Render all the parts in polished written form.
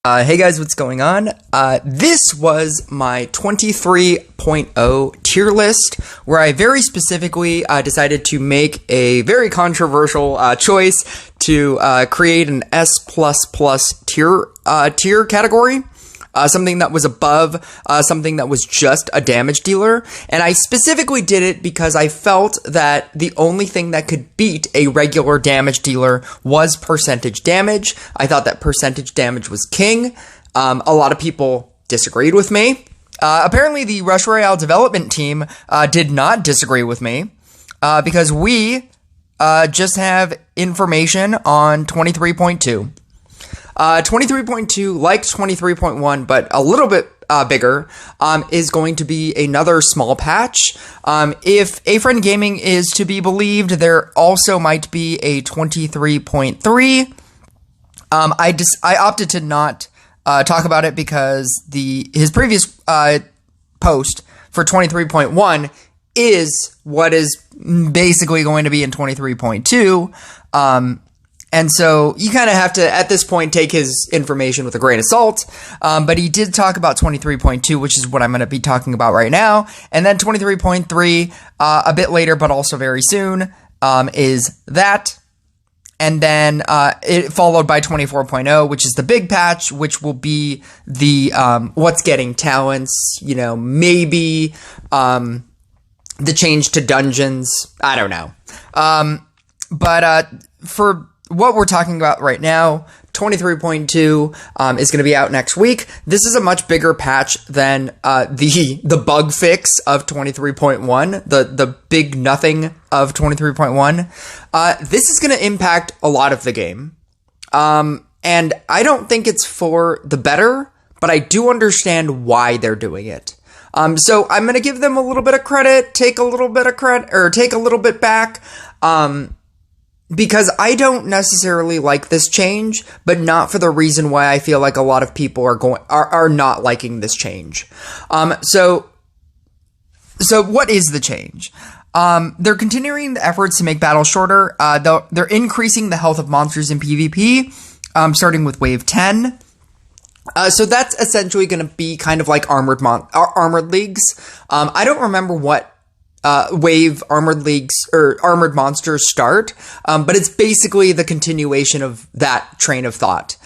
Hey guys, what's going on? This was my 23.0 tier list, where I very specifically decided to make a very controversial choice to create an S++ tier category. Something that was above something that was just a damage dealer. And I specifically did it because I felt that the only thing that could beat a regular damage dealer was percentage damage. I thought that percentage damage was king. A lot of people disagreed with me. Apparently the Rush Royale development team did not disagree with me because we just have information on 23.2. 23.2, like 23.1, but a little bit bigger, is going to be another small patch. If A-Friend Gaming is to be believed, there also might be a 23.3. I opted to not talk about it because his previous post for 23.1 is what is basically going to be in 23.2. And so you kind of have to, at this point, take his information with a grain of salt. But he did talk about 23.2, which is what I'm going to be talking about right now. And then 23.3, a bit later, but also very soon, is that. And then it followed by 24.0, which is the big patch, which will be the what's getting talents, maybe the change to dungeons. I don't know. But for what we're talking about right now, 23.2 is going to be out next week. This is a much bigger patch than the bug fix of 23.1, the big nothing of 23.1. This is going to impact a lot of the game. And I don't think it's for the better, but I do understand why they're doing it. So I'm going to give them a little bit of credit, take a little bit of credit, or take a little bit back. Because I don't necessarily like this change, but not for the reason why I feel like a lot of people are not liking this change. So what is the change? They're continuing the efforts to make battles shorter. They're increasing the health of monsters in PvP, starting with Wave 10. So that's essentially going to be kind of like Armored Leagues. I don't remember what wave Armored Leagues or Armored Monsters start, but it's basically the continuation of that train of thought.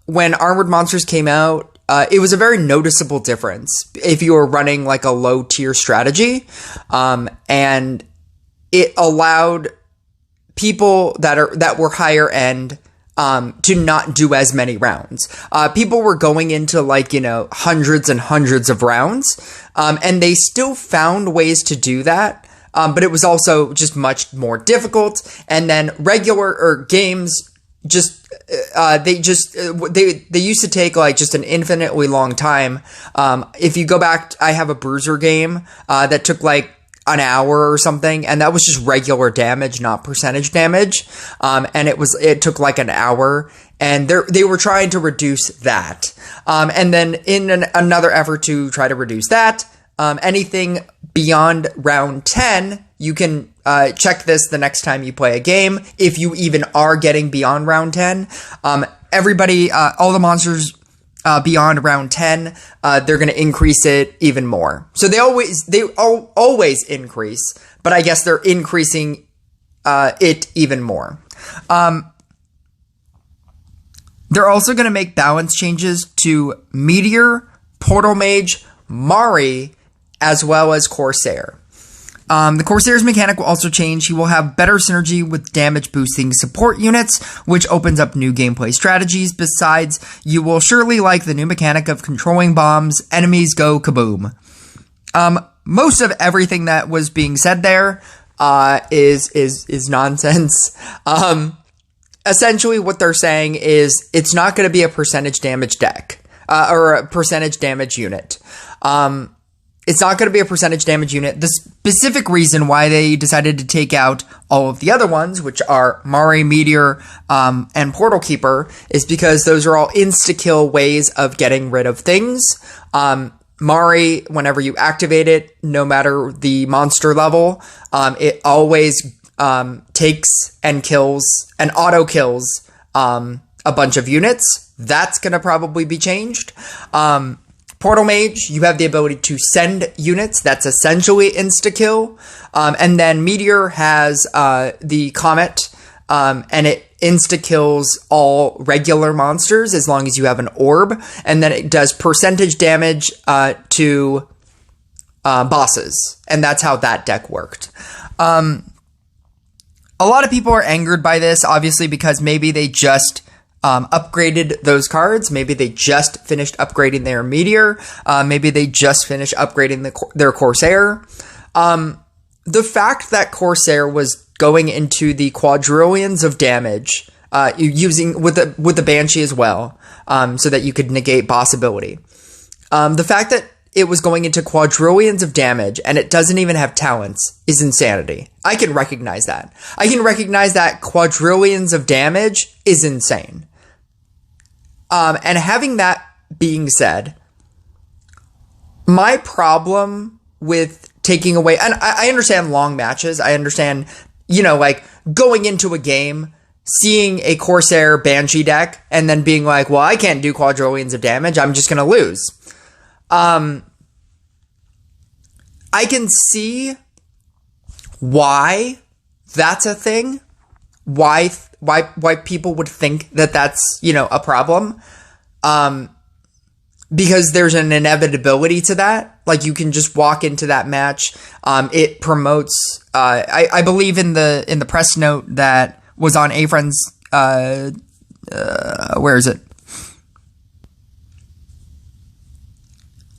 When Armored Monsters came out, it was a very noticeable difference if you were running like a low tier strategy, and it allowed people that were higher end to not do as many rounds. People were going into hundreds and hundreds of rounds, and they still found ways to do that. But it was also just much more difficult. And then regular games they used to take just an infinitely long time. If you go back, I have a Bruiser game that took an hour or something, and that was just regular damage, not percentage damage. And it took an hour, and they were trying to reduce that. And then in another effort to try to reduce that, anything beyond round 10, you can check this the next time you play a game, if you even are getting beyond round 10. Everybody, all the monsters beyond round 10, they're going to increase it even more. So they always increase, but I guess they're increasing it even more. They're also going to make balance changes to Meteor, Portal Mage, Mari, as well as Corsair. The Corsair's mechanic will also change. He will have better synergy with damage boosting support units, which opens up new gameplay strategies. Besides, you will surely like the new mechanic of controlling bombs. Enemies go kaboom. Most of everything that was being said there is nonsense. Essentially what they're saying is it's not going to be a percentage damage deck, or a percentage damage unit. It's not going to be a percentage damage unit. The specific reason why they decided to take out all of the other ones, which are Mari, Meteor, and Portal Keeper, is because those are all insta-kill ways of getting rid of things. Mari, whenever you activate it, no matter the monster level, it always takes and kills and auto kills a bunch of units. That's going to probably be changed. Portal Mage, you have the ability to send units. That's essentially insta-kill. And then Meteor has the Comet, and it insta-kills all regular monsters as long as you have an orb. And then it does percentage damage to bosses. And that's how that deck worked. A lot of people are angered by this, obviously, because maybe they just upgraded those cards. Maybe they just finished upgrading their Meteor. Maybe they just finished upgrading their Corsair. The fact that Corsair was going into the quadrillions of damage, using with the Banshee as well, so that you could negate boss ability. The fact that it was going into quadrillions of damage and it doesn't even have talents is insanity. I can recognize that. I can recognize that quadrillions of damage is insane. And having that being said, my problem with taking away, and I understand long matches. I understand, like going into a game, seeing a Corsair Banshee deck and then being like, well, I can't do quadrillions of damage. I'm just going to lose. I can see why that's a thing, why people would think that that's, a problem. Because there's an inevitability to that. Like, you can just walk into that match. It promotes, I believe in the press note that was on A-Friend's, where is it?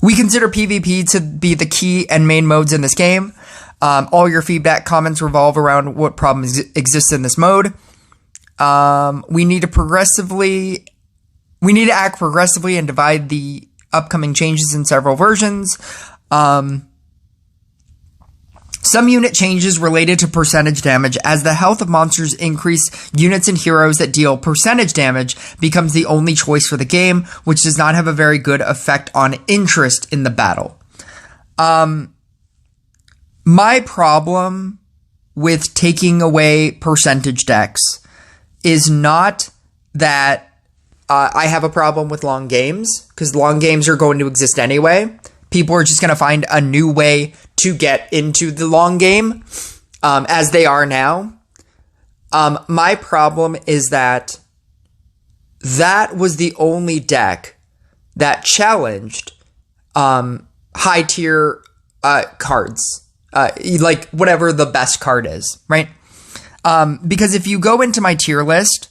We consider PvP to be the key and main modes in this game. All your feedback comments revolve around what problems exist in this mode. We need to act progressively and divide the upcoming changes in several versions. Some unit changes related to percentage damage. As the health of monsters increase, units and heroes that deal percentage damage becomes the only choice for the game, which does not have a very good effect on interest in the battle. My problem with taking away percentage decks is not that I have a problem with long games, because long games are going to exist anyway. People are just going to find a new way to get into the long game, as they are now. My problem is that was the only deck that challenged high tier cards, like whatever the best card is, right? Because if you go into my tier list,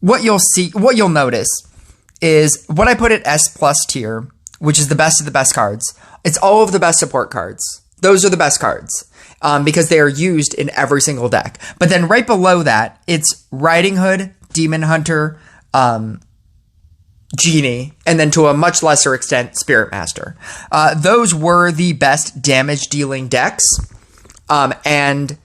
what you'll notice is what I put at S+ tier, which is the best of the best cards. It's all of the best support cards. Those are the best cards, because they are used in every single deck. But then right below that, it's Riding Hood, Demon Hunter, Genie, and then to a much lesser extent, Spirit Master. Those were the best damage dealing decks, and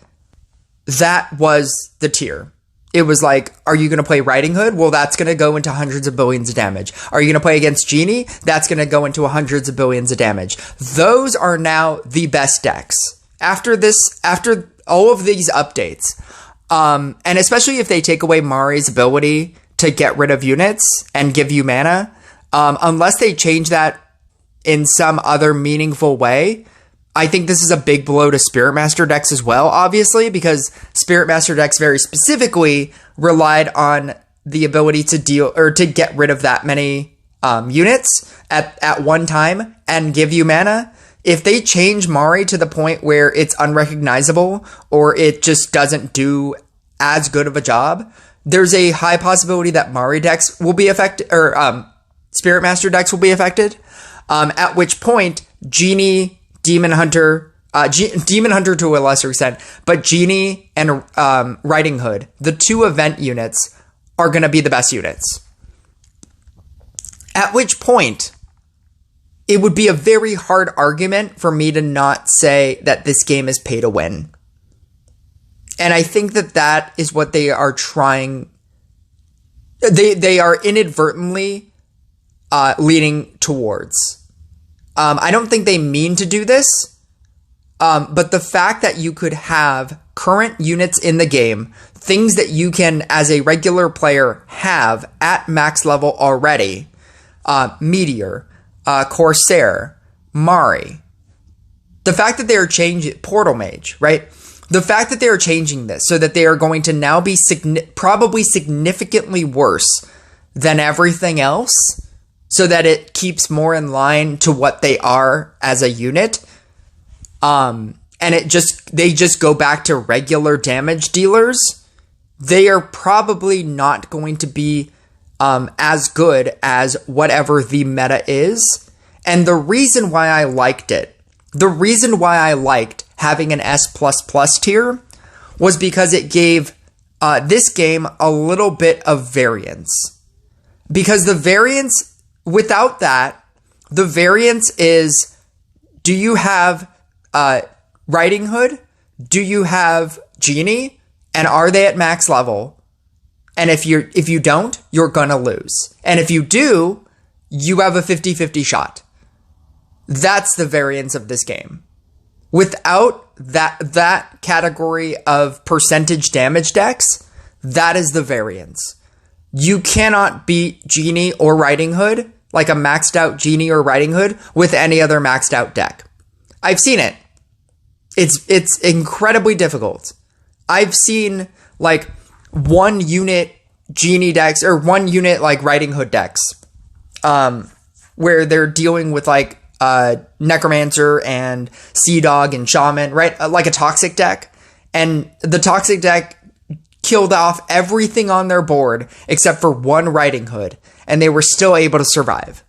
that was the tier. It was like, are you going to play Riding Hood? Well, that's going to go into hundreds of billions of damage. Are you going to play against Genie? That's going to go into hundreds of billions of damage. Those are now the best decks. After all of these updates, and especially if they take away Mari's ability to get rid of units and give you mana, unless they change that in some other meaningful way, I think this is a big blow to Spirit Master decks as well, obviously, because Spirit Master decks very specifically relied on the ability to deal or to get rid of that many units at one time and give you mana. If they change Mari to the point where it's unrecognizable or it just doesn't do as good of a job, there's a high possibility that Mari decks will be affected, or Spirit Master decks will be affected. At which point, Genie, Demon Hunter, Demon Hunter to a lesser extent, but Genie and Riding Hood, the two event units, are going to be the best units. At which point, it would be a very hard argument for me to not say that this game is pay to win. And I think that is what they are trying. They are inadvertently leading towards. I don't think they mean to do this, but the fact that you could have current units in the game, things that you can, as a regular player, have at max level already, Meteor, Corsair, Mari. The fact that they are changing, Portal Mage, right? The fact that they are changing this so that they are going to now be probably significantly worse than everything else, so that it keeps more in line to what they are as a unit. And they just go back to regular damage dealers. They are probably not going to be as good as whatever the meta is. And the reason why I liked it, the reason why I liked having an S++ tier, was because it gave this game a little bit of variance. Because the variance, without that, the variance is, do you have Riding Hood? Do you have Genie? And are they at max level? And if you don't, you're gonna lose. And if you do, you have a 50-50 shot. That's the variance of this game. Without that category of percentage damage decks, that is the variance. You cannot beat Genie or Riding Hood, like a maxed out Genie or Riding Hood, with any other maxed out deck. I've seen it. It's incredibly difficult. I've seen like one unit Genie decks or one unit like Riding Hood decks, where they're dealing with like Necromancer and Sea Dog and Shaman, right? Like a toxic deck, and the toxic deck killed off everything on their board except for one Riding Hood, and they were still able to survive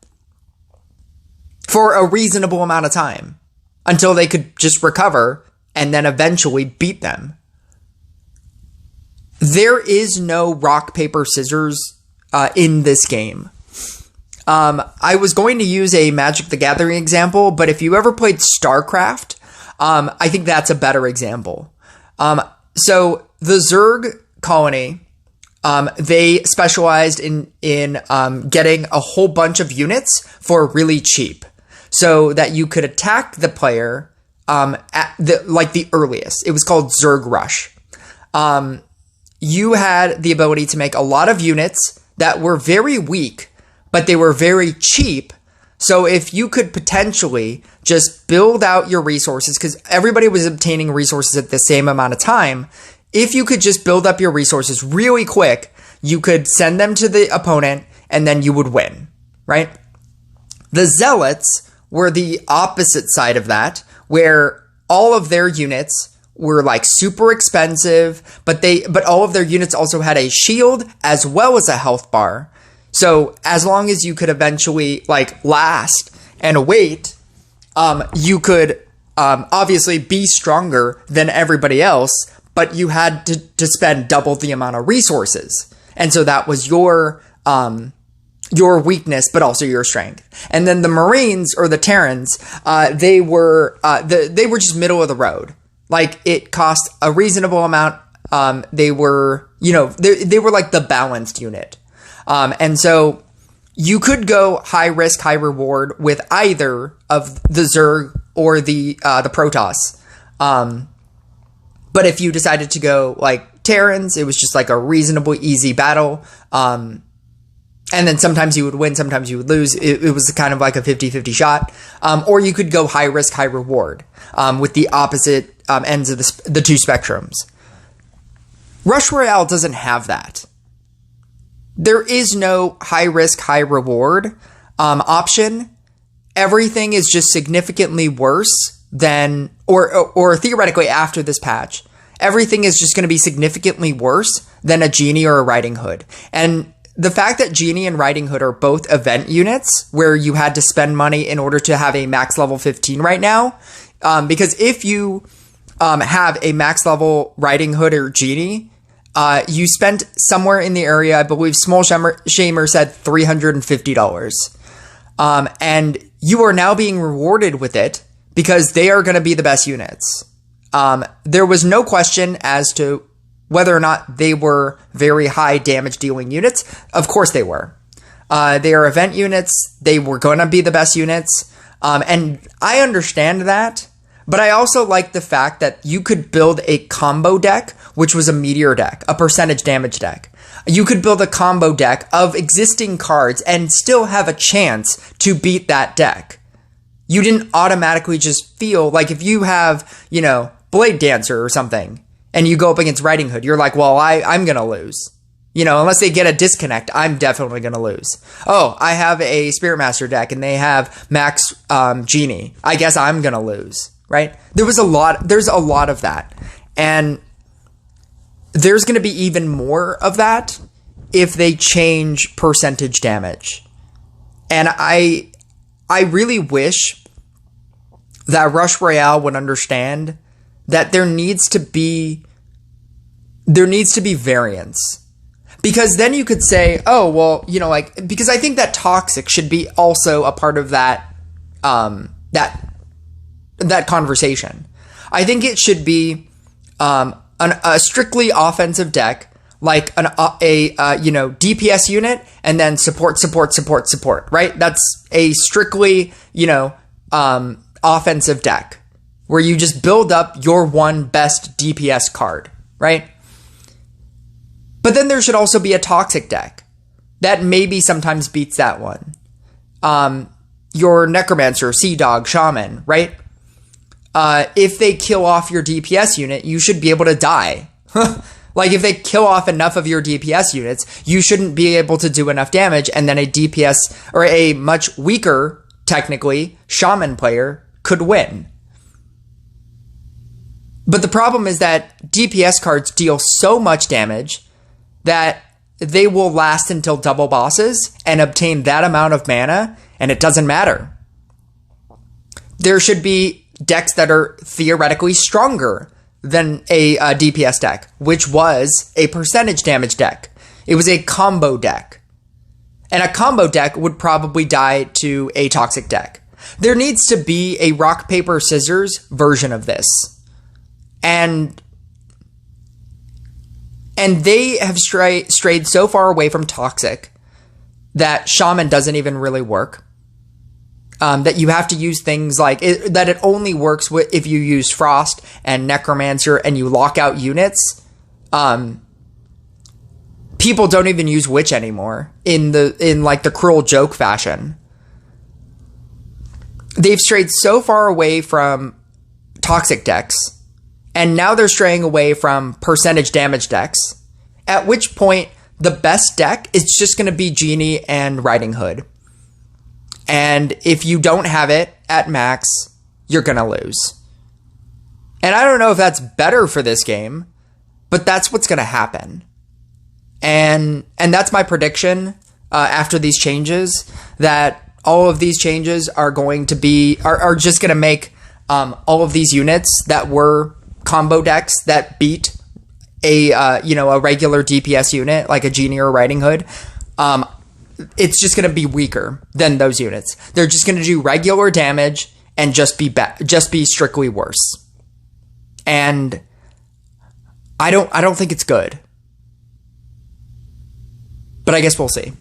for a reasonable amount of time until they could just recover and then eventually beat them. There is no rock, paper, scissors in this game. I was going to use a Magic the Gathering example, but if you ever played StarCraft, I think that's a better example. So the Zerg colony, they specialized in getting a whole bunch of units for really cheap, so that you could attack the player at the earliest. It was called Zerg Rush. You had the ability to make a lot of units that were very weak, but they were very cheap. So if you could potentially just build out your resources, because everybody was obtaining resources at the same amount of time, if you could just build up your resources really quick, you could send them to the opponent and then you would win, right? The Zealots were the opposite side of that, where all of their units were like super expensive, but all of their units also had a shield as well as a health bar. So as long as you could eventually like last and wait, you could obviously be stronger than everybody else, but you had to spend double the amount of resources. And so that was your weakness, but also your strength. And then the Marines or the Terrans, they were just middle of the road. Like, it cost a reasonable amount. They were, they were like the balanced unit. And so you could go high risk, high reward with either of the Zerg or the Protoss. But if you decided to go like Terrans, it was just like a reasonably easy battle. And then sometimes you would win, sometimes you would lose. It was kind of like a 50-50 shot. Or you could go high risk, high reward, with the opposite ends of the two spectrums. Rush Royale doesn't have that. There is no high risk, high reward option. Everything is just significantly worse than, or theoretically after this patch, everything is just going to be significantly worse than a Genie or a Riding Hood. And the fact that Genie and Riding Hood are both event units where you had to spend money in order to have a max level 15 right now, because if you have a max level Riding Hood or Genie, you spent somewhere in the area, I believe Small Shamer said $350. And you are now being rewarded with it because they are going to be the best units. There was no question as to whether or not they were very high damage dealing units. Of course they were. They are event units. They were going to be the best units. And I understand that, But I also like the fact that you could build a combo deck, which was a meteor deck, a percentage damage deck. You could build a combo deck of existing cards and still have a chance to beat that deck. You didn't automatically just feel like if you have, Blade Dancer or something, and you go up against Riding Hood, you're like, well, I'm going to lose. Unless they get a disconnect, I'm definitely going to lose. Oh, I have a Spirit Master deck and they have Max Genie. I guess I'm going to lose, right? There's a lot of that. And there's going to be even more of that if they change percentage damage. And I really wish that Rush Royale would understand that there needs to be variance. Because then you could say, oh, well, because I think that Toxic should be also a part of that conversation. I think it should be a strictly offensive deck, like a DPS unit, and then support, right? That's a strictly, offensive deck where you just build up your one best DPS card, right? But then there should also be a toxic deck that maybe sometimes beats that one. Your Necromancer, Sea Dog, Shaman, right? If they kill off your DPS unit, you should be able to die. Like if they kill off enough of your DPS units, you shouldn't be able to do enough damage, and then a DPS or a much weaker, technically, Shaman player could win. But the problem is that DPS cards deal so much damage that they will last until double bosses and obtain that amount of mana, and it doesn't matter. There should be decks that are theoretically stronger than a DPS deck, which was a percentage damage deck. It was a combo deck. And a combo deck would probably die to a toxic deck. There needs to be a rock, paper, scissors version of this. And they have strayed so far away from toxic that Shaman doesn't even really work. That you have to use things like that it only works if you use Frost and Necromancer and you lock out units. People don't even use Witch anymore in the cruel joke fashion. They've strayed so far away from toxic decks, and now they're straying away from percentage damage decks, at which point the best deck is just going to be Genie and Riding Hood. And if you don't have it at max, you're going to lose. And I don't know if that's better for this game, but that's what's going to happen. And that's my prediction after these changes, that all of these changes are going to be, are just going to make all of these units that were combo decks that beat a regular DPS unit like a Genie or a Riding Hood, it's just going to be weaker than those units. They're just going to do regular damage and just be strictly worse. And I don't think it's good. But I guess we'll see.